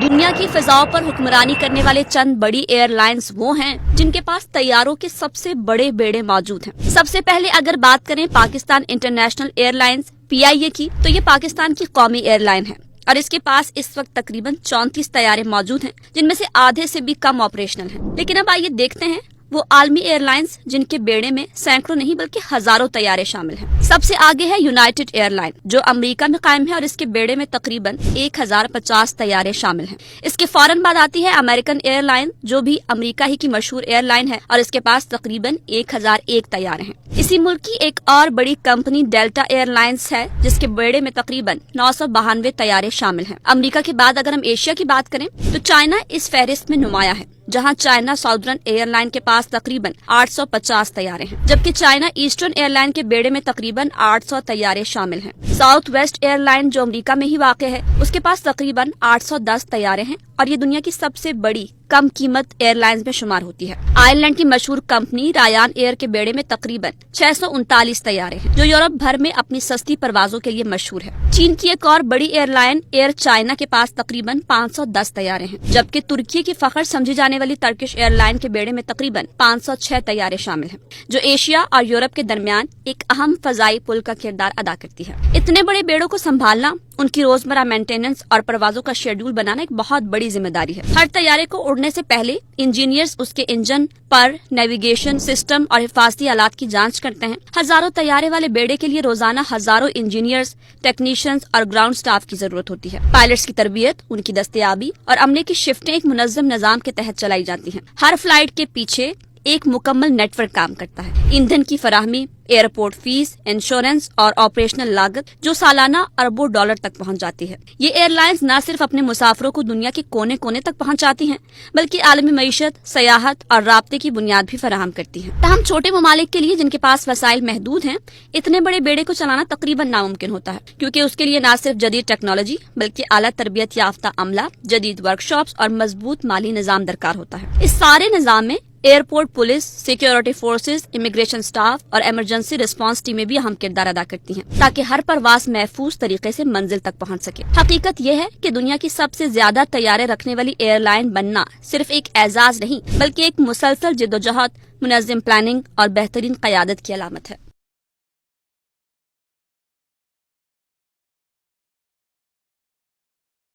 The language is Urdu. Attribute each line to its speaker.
Speaker 1: دنیا کی فضاؤں پر حکمرانی کرنے والے چند بڑی ایئر لائنز وہ ہیں جن کے پاس طیاروں کے سب سے بڑے بیڑے موجود ہیں۔ سب سے پہلے اگر بات کریں Pakistan international air lines PIA کی، تو یہ پاکستان کی قومی ایئر لائن ہے اور اس کے پاس اس وقت تقریباً 34 طیارے موجود ہیں، جن میں سے آدھے سے بھی کم آپریشنل ہیں۔ لیکن اب آئیے دیکھتے ہیں وہ عالمی ایئر لائنز جن کے بیڑے میں سینکڑوں نہیں بلکہ ہزاروں طیارے شامل ہیں۔ سب سے آگے ہے یونائٹڈ ایئر لائن، جو امریکہ میں قائم ہے اور اس کے بیڑے میں تقریباً 1050 طیارے شامل ہیں۔ اس کے فوراً بعد آتی ہے امریکن ایئر لائن، جو بھی امریکہ ہی کی مشہور ایئر لائن ہے اور اس کے پاس تقریباً 1001 طیارے ہیں۔ اسی ملک کی ایک اور بڑی کمپنی ڈیلٹا ایئر لائنز ہے، جس کے بیڑے میں تقریباً 992 طیارے شامل ہیں۔ امریکہ کے بعد اگر ہم ایشیا کی بات کریں تو چائنا اس فہرست میں نمایاں ہے، جہاں چائنا ساؤدرن ایئر لائن کے پاس تقریباً 850 طیارے ہیں، جبکہ چائنا ایسٹرن ایئر لائن کے بیڑے میں تقریباً 800 طیارے شامل ہیں۔ ساؤتھ ویسٹ ایئر لائن جو امریکہ میں ہی واقع ہے، اس کے پاس تقریباً 810 طیارے ہیں اور یہ دنیا کی سب سے بڑی کم قیمت ایئر لائنز میں شمار ہوتی ہے۔ آئرلینڈ کی مشہور کمپنی رایان ایئر کے بیڑے میں تقریباً 639 طیارے ہیں، جو یورپ بھر میں اپنی سستی پروازوں کے لیے مشہور ہے۔ چین کی ایک اور بڑی ایئر لائن ایئر چائنا کے پاس تقریباً 510 طیارے ہیں، جبکہ ترکی کی فخر سمجھی جانے والی ترکش ایئر لائن کے بیڑے میں تقریباً 506 طیارے شامل ہیں، جو ایشیا اور یورپ کے درمیان ایک اہم فضائی پل کا کردار ادا کرتی ہے۔ اتنے بڑے بیڑوں کو سنبھالنا، ان کی روزمرہ مینٹیننس اور پروازوں کا شیڈول بنانا ایک بہت بڑی ذمہ داری ہے۔ ہر طیارے کو اڑنے سے پہلے انجینئرز اس کے انجن پر نیویگیشن سسٹم اور حفاظتی آلات کی جانچ کرتے ہیں۔ ہزاروں طیارے والے بیڑے کے لیے روزانہ ہزاروں انجینئرز، ٹیکنیشینز اور گراؤنڈ سٹاف کی ضرورت ہوتی ہے۔ پائلٹس کی تربیت، ان کی دستیابی اور عملے کی شفٹیں ایک منظم نظام کے تحت چلائی جاتی ہیں۔ ہر فلائٹ کے پیچھے ایک مکمل نیٹ ورک کام کرتا ہے۔ ایندھن کی فراہمی، ایئرپورٹ فیس، انشورنس اور آپریشنل لاگت جو سالانہ اربوں ڈالر تک پہنچ جاتی ہے۔ یہ ایئر لائنز نہ صرف اپنے مسافروں کو دنیا کے کونے کونے تک پہنچاتی ہیں، بلکہ عالمی معیشت، سیاحت اور رابطے کی بنیاد بھی فراہم کرتی ہیں۔ تاہم چھوٹے ممالک کے لیے جن کے پاس وسائل محدود ہیں، اتنے بڑے بیڑے کو چلانا تقریباً ناممکن ہوتا ہے، کیونکہ اس کے لیے نہ صرف جدید ٹیکنالوجی بلکہ اعلیٰ تربیت یافتہ عملہ، جدید ورکشاپس اور مضبوط مالی نظام درکار ہوتا ہے۔ اس سارے نظام میں airport police, security forces, immigration staff اور ایمرجنسی رسپانس ٹیمیں بھی اہم کردار ادا کرتی ہیں، تاکہ ہر پرواز محفوظ طریقے سے منزل تک پہنچ سکے۔ حقیقت یہ ہے کہ دنیا کی سب سے زیادہ طیارے رکھنے والی ایئر لائن بننا صرف ایک اعزاز نہیں، بلکہ ایک مسلسل جدوجہد، منظم پلاننگ اور بہترین قیادت کی علامت ہے۔